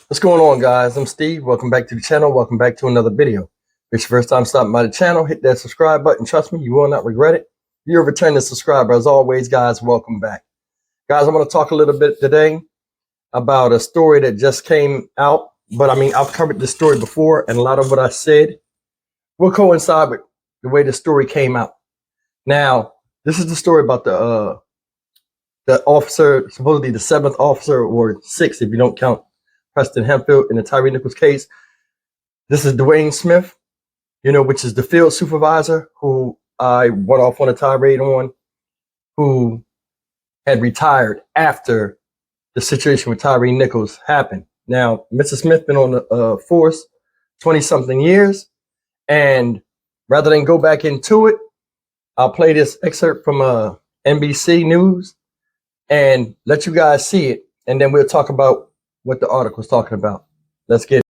What's going on, guys? I'm Steve. Welcome back to the channel. Welcome back to another video. If it's your first time stopping by the channel, hit that subscribe button. Trust me, you will not regret it. If you're a returning subscriber, as always, guys, welcome back. Guys, I want to talk a little bit today about a story that just came out. But I mean, I've covered this story before, and a lot of what I said will coincide with the way the story came out. Now, this is the story about the officer, supposedly the 7th officer, or 6th if you don't count Preston Hempfield in the Tyre Nichols case. This is Duane Smith, which is the field supervisor who I went off on a tirade on, who had retired after the situation with Tyre Nichols happened. Now, Mr. Smith been on the force 20-something years, and rather than go back into it, I'll play this excerpt from NBC News and let you guys see it, and then we'll talk about what the article is talking about. Let's get it.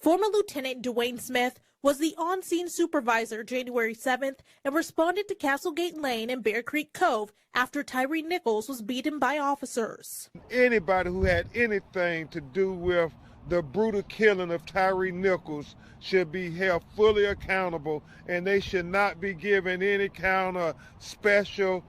Former Lieutenant Duane Smith was the on-scene supervisor January 7th and responded to Castlegate Lane and Bear Creek Cove after Tyre Nichols was beaten by officers. Anybody who had anything to do with the brutal killing of Tyre Nichols should be held fully accountable, and they should not be given any kind of special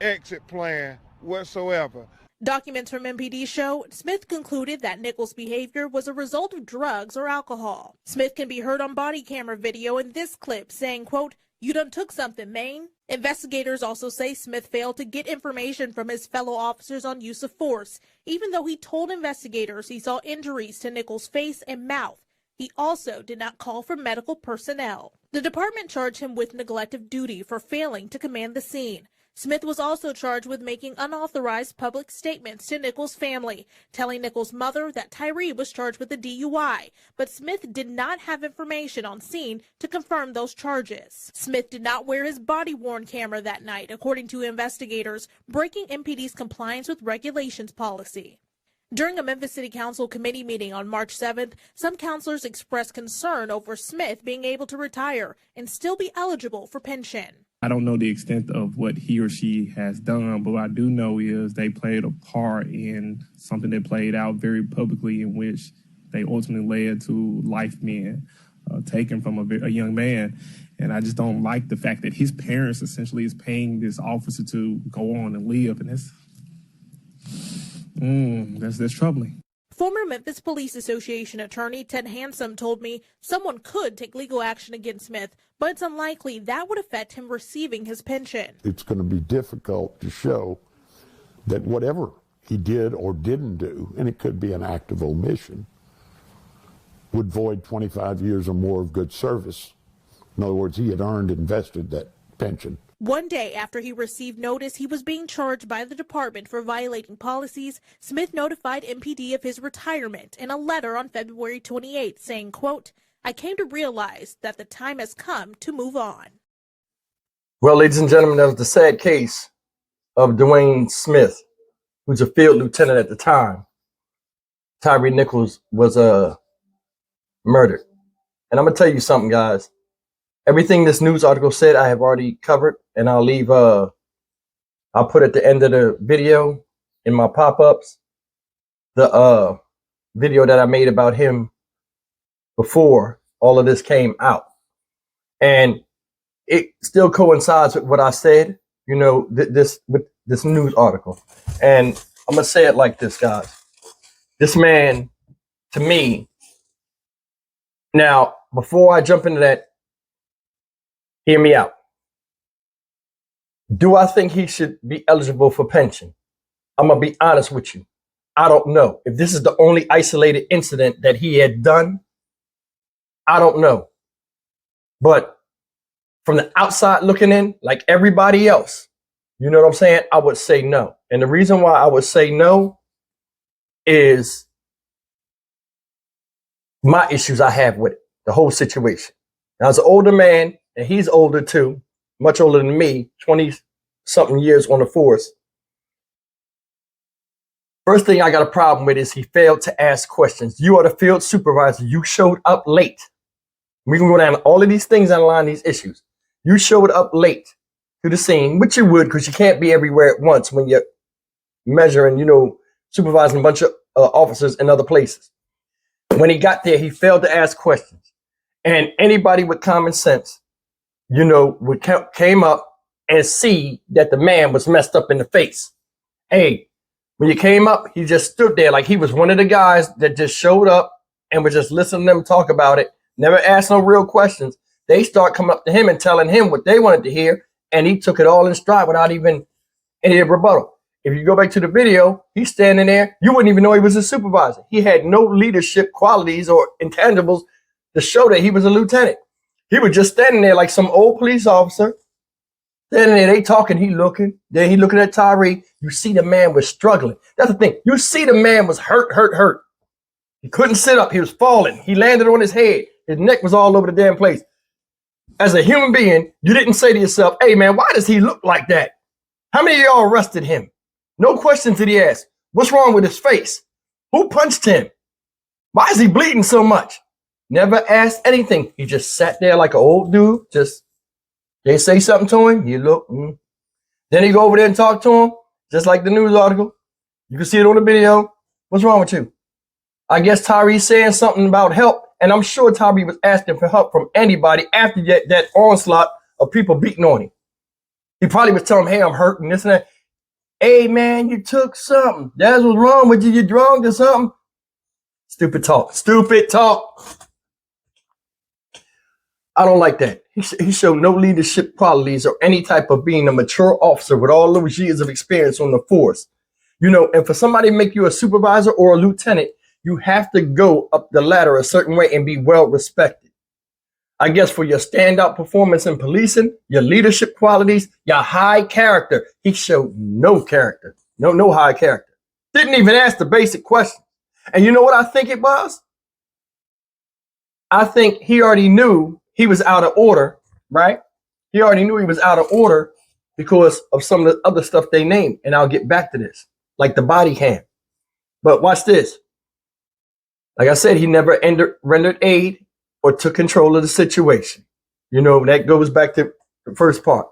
exit plan whatsoever. Documents from MPD show Smith concluded that Nichols' behavior was a result of drugs or alcohol. Smith can be heard on body camera video in this clip saying, quote, "You done took something, man." Investigators also say Smith failed to get information from his fellow officers on use of force, even though he told investigators he saw injuries to Nichols' face and mouth. He also did not call for medical personnel. The department charged him with neglect of duty for failing to command the scene. Smith was also charged with making unauthorized public statements to Nichols' family, telling Nichols' mother that Tyre was charged with a DUI, but Smith did not have information on scene to confirm those charges. Smith did not wear his body-worn camera that night, according to investigators, breaking MPD's compliance with regulations policy. During a Memphis City Council committee meeting on March 7th, some councilors expressed concern over Smith being able to retire and still be eligible for pension. I don't know the extent of what he or she has done, but what I do know is they played a part in something that played out very publicly, in which they ultimately led to life being taken from a young man. And I just don't like the fact that his parents essentially is paying this officer to go on and live, and that's troubling. Former Memphis Police Association attorney Ted Handsome told me someone could take legal action against Smith, but it's unlikely that would affect him receiving his pension. It's going to be difficult to show that whatever he did or didn't do, and it could be an act of omission, would void 25 years or more of good service. In other words, he had earned and invested that pension. One day after he received notice he was being charged by the department for violating policies, Smith notified MPD of his retirement in a letter on February 28th saying, quote, "I came to realize that the time has come to move on." Well, ladies and gentlemen, that was the sad case of Duane Smith, who's a field lieutenant at the time. Tyre Nichols was murdered. And I'm going to tell you something, guys. Everything this news article said, I have already covered, and I'll leave, I'll put at the end of the video in my pop-ups, the video that I made about him before all of this came out. And it still coincides with what I said, with this news article. And I'm going to say it like this, guys. This man, to me, now, before I jump into that, hear me out. Do I think he should be eligible for pension? I'm going to be honest with you. I don't know. If this is the only isolated incident that he had done, I don't know. But from the outside looking in, like everybody else, you know what I'm saying? I would say no. And the reason why I would say no is my issues I have with it, the whole situation. Now, as an older man, and he's older too, much older than me, 20-something years on the force. First thing I got a problem with is he failed to ask questions. You are the field supervisor. You showed up late. We can go down all of these things and align these issues. You showed up late to the scene, which you would, because you can't be everywhere at once when you're measuring, supervising a bunch of officers in other places. When he got there, he failed to ask questions. And anybody with common sense, came up and see that the man was messed up in the face. Hey, when you came up, he just stood there like he was one of the guys that just showed up and was just listening to them talk about it, never asked no real questions. They start coming up to him and telling him what they wanted to hear, and he took it all in stride without even any rebuttal. If you go back to the video, he's standing there. You wouldn't even know he was a supervisor. He had no leadership qualities or intangibles to show that he was a lieutenant. He was just standing there like some old police officer. Standing there, they talking, he looking. Then he looking at Tyre. You see the man was struggling. That's the thing. You see the man was hurt. He couldn't sit up. He was falling. He landed on his head. His neck was all over the damn place. As a human being, you didn't say to yourself, hey, man, why does he look like that? How many of y'all arrested him? No questions did he ask. What's wrong with his face? Who punched him? Why is he bleeding so much? Never asked anything. He just sat there like an old dude. They say something to him. You look. Then he go over there and talk to him, just like the news article. You can see it on the video. What's wrong with you? I guess Tyre's saying something about help. And I'm sure Tyre was asking for help from anybody after that onslaught of people beating on him. He probably was telling him, hey, I'm hurting, this and that. Hey, man, you took something. That's what's wrong with you. You drunk or something? Stupid talk. I don't like that. He showed no leadership qualities or any type of being a mature officer with all those years of experience on the force. And for somebody to make you a supervisor or a lieutenant, you have to go up the ladder a certain way and be well respected. I guess for your standout performance in policing, your leadership qualities, your high character. He showed no character, no high character. Didn't even ask the basic question. And you know what I think it was? I think he already knew he was out of order, right? He already knew he was out of order because of some of the other stuff they named. And I'll get back to this, like the body cam. But watch this. Like I said, he never rendered aid or took control of the situation. That goes back to the first part.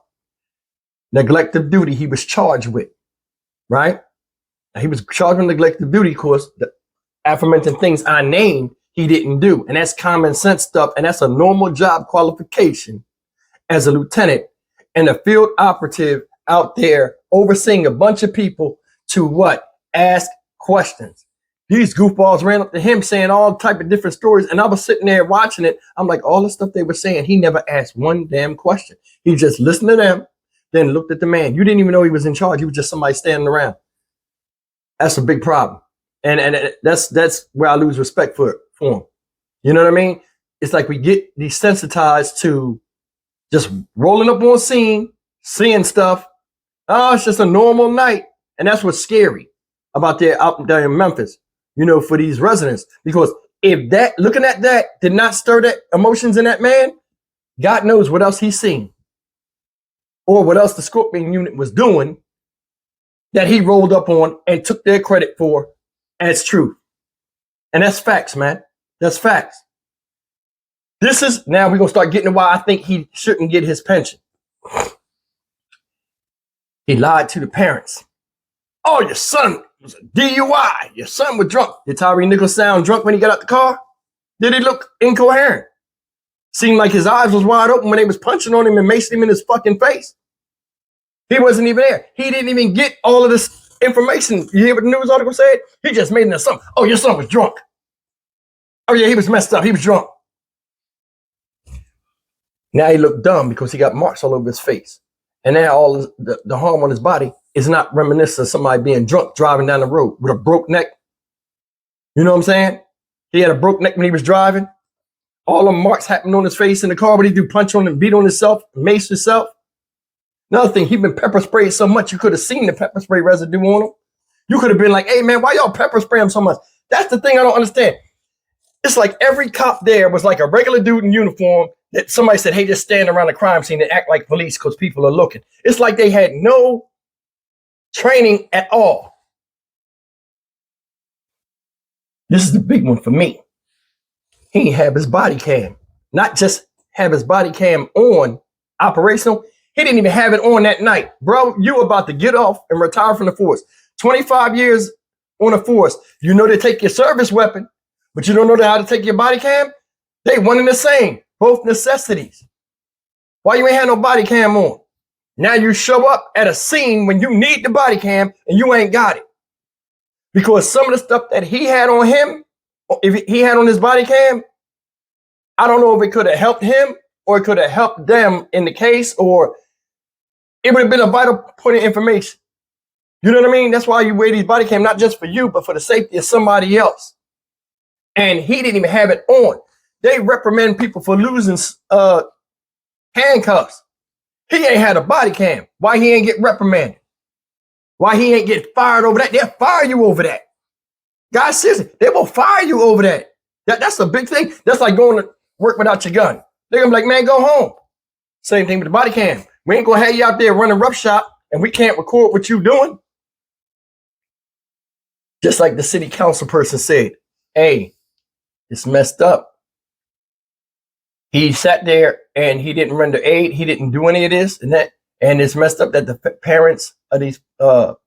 Neglect of duty he was charged with, right? He was charged with neglect of duty because the aforementioned things I named, he didn't do. And that's common sense stuff. And that's a normal job qualification as a lieutenant and a field operative out there overseeing a bunch of people to what? Ask questions. These goofballs ran up to him saying all type of different stories. And I was sitting there watching it. I'm like, all the stuff they were saying, he never asked one damn question. He just listened to them, then looked at the man. You didn't even know he was in charge. He was just somebody standing around. That's a big problem. And that's where I lose respect for him. You know what I mean? It's like we get desensitized to just rolling up on scene, seeing stuff. Oh, it's just a normal night. And that's what's scary about out there in Memphis. For these residents, because if that looking at that did not stir that emotions in that man, God knows what else he's seen or what else the Scorpion unit was doing that he rolled up on and took their credit for as truth. And that's facts, man. That's facts. This is now we're going to start getting to why I think he shouldn't get his pension. He lied to the parents. Oh, your son was a DUI. Your son was drunk. Did Tyre Nichols sound drunk when he got out the car? Did he look incoherent? Seemed like his eyes was wide open when they was punching on him and macing him in his fucking face. He wasn't even there. He didn't even get all of this information. You hear what the news article said? He just made an assumption. Oh, your son was drunk. Oh, yeah, he was messed up. He was drunk. Now he looked dumb because he got marks all over his face. And now all the harm on his body is not reminiscent of somebody being drunk driving down the road with a broke neck. You know what I'm saying? He had a broke neck when he was driving. All the marks happened on his face in the car. What did he do? Punch on him, beat on himself, mace himself. Another thing, he been pepper sprayed so much you could have seen the pepper spray residue on him. You could have been like, hey, man, why y'all pepper spray him so much? That's the thing I don't understand. It's like every cop there was like a regular dude in uniform that somebody said, hey, just stand around the crime scene and act like police because people are looking. It's like they had no training at all. This is the big one for me. He didn't have his body cam. Not just have his body cam on operational. He didn't even have it on that night. Bro, you about to get off and retire from the force. 25 years on the force. You know they take your service weapon. But you don't know how to take your body cam? They one and the same, both necessities. Why you ain't had no body cam on? Now you show up at a scene when you need the body cam and you ain't got it. Because some of the stuff that he had on him, if he had on his body cam, I don't know if it could have helped him or it could have helped them in the case, or it would have been a vital point of information. You know what I mean? That's why you wear these body cam, not just for you, but for the safety of somebody else. And he didn't even have it on. They reprimand people for losing handcuffs. He ain't had a body cam. Why he ain't get reprimanded? Why he ain't get fired over that? They'll fire you over that. Guys, seriously, they will fire you over that. That's a big thing. That's like going to work without your gun. They're going to be like, man, go home. Same thing with the body cam. We ain't going to have you out there running roughshod and we can't record what you doing. Just like the city council person said, hey, it's messed up. He sat there and he didn't render aid. He didn't do any of this and that. And it's messed up that the parents of these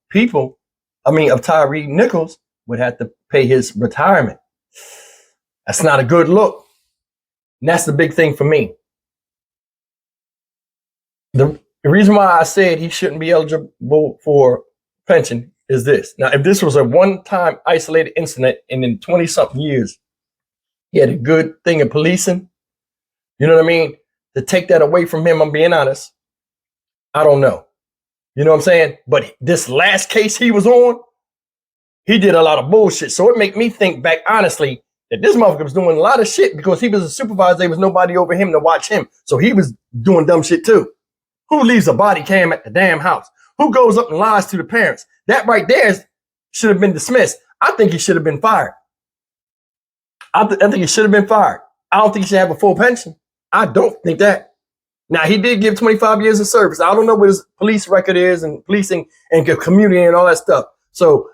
people, of Tyre Nichols, would have to pay his retirement. That's not a good look. And that's the big thing for me. The reason why I said he shouldn't be eligible for pension is this. Now, if this was a one-time isolated incident and in 20-something years, he had a good thing of policing, you know what I mean? To take that away from him, I'm being honest, I don't know. You know what I'm saying? But this last case he was on, he did a lot of bullshit. So it made me think back, honestly, that this motherfucker was doing a lot of shit because he was a supervisor. There was nobody over him to watch him. So he was doing dumb shit too. Who leaves a body cam at the damn house? Who goes up and lies to the parents? That right there should have been dismissed. I think he should have been fired. I think he should have been fired. I don't think he should have a full pension. I don't think that. Now, he did give 25 years of service. I don't know what his police record is and policing and community and all that stuff. So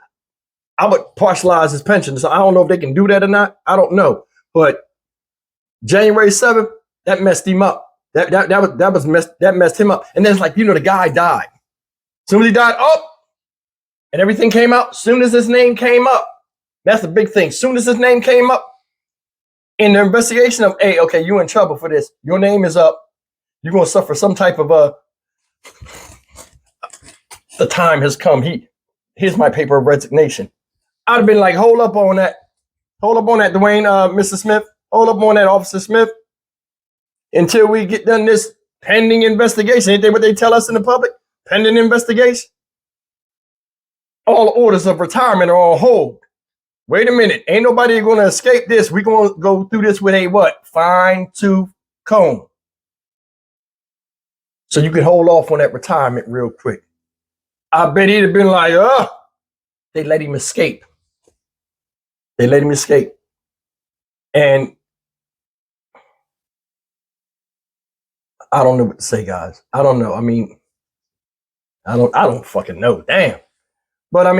I would partialize his pension. So I don't know if they can do that or not. I don't know. But January 7th, that messed him up. That messed him up. And then it's like, the guy died. As soon as he died, and everything came out. As soon as his name came up, that's the big thing. As soon as his name came up in the investigation of, hey, okay, you're in trouble for this. Your name is up. You're going to suffer some type of the time has come. Here's my paper of resignation. I'd have been like, hold up on that. Hold up on that, Duane, Mr. Smith. Hold up on that, Officer Smith. Until we get done this pending investigation. Ain't that what they tell us in the public? Pending investigation. All orders of retirement are on hold. Wait a minute. Ain't nobody going to escape this. We're going to go through this with a what? Fine-tooth comb. So you can hold off on that retirement real quick. I bet he'd have been like, they let him escape. They let him escape. And I don't know what to say, guys. I don't know. I don't fucking know. Damn. But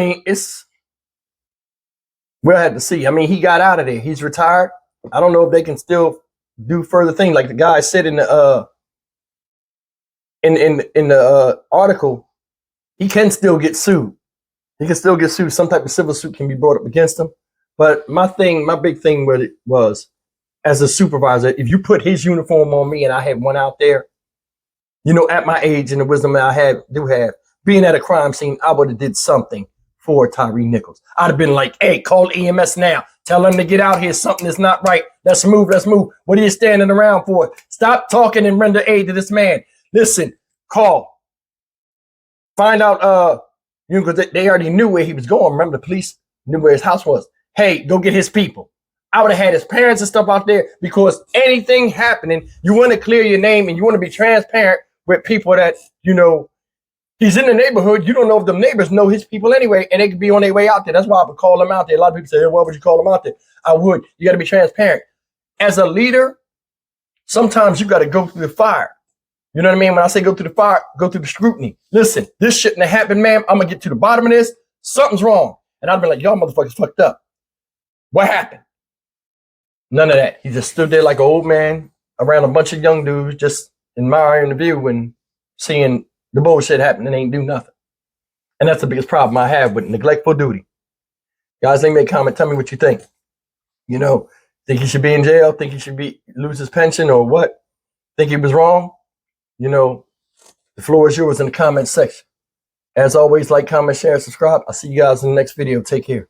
we'll have to see. He got out of there. He's retired. I don't know if they can still do further things. Like the guy said in the in the article, he can still get sued. He can still get sued. Some type of civil suit can be brought up against him. But my big thing with it was, as a supervisor, if you put his uniform on me and I had one out there, at my age and the wisdom that I do have, being at a crime scene, I would have did something for Tyre Nichols. I'd have been like, hey, call EMS now. Tell them to get out here. Something is not right. Let's move. What are you standing around for? Stop talking and render aid to this man. Listen, call. Find out, because they already knew where he was going. Remember, the police knew where his house was. Hey, go get his people. I would have had his parents and stuff out there, because anything happening, you want to clear your name and you want to be transparent with people that, he's in the neighborhood. You don't know if the neighbors know his people anyway, and they could be on their way out there. That's why I would call them out there. A lot of people say, hey, why would you call them out there? I would. You got to be transparent. As a leader, sometimes you got to go through the fire. You know what I mean? When I say go through the fire, go through the scrutiny. Listen, this shouldn't have happened, ma'am. I'm going to get to the bottom of this. Something's wrong. And I'd be like, y'all motherfuckers fucked up. What happened? None of that. He just stood there like an old man around a bunch of young dudes, just admiring the view and seeing the bullshit happen and ain't do nothing. And that's the biggest problem I have with neglectful duty. Guys, leave me a comment. Tell me what you think. You know, think he should be in jail? Think he should lose his pension or what? Think he was wrong? You know, the floor is yours in the comment section. As always, like, comment, share, subscribe. I'll see you guys in the next video. Take care.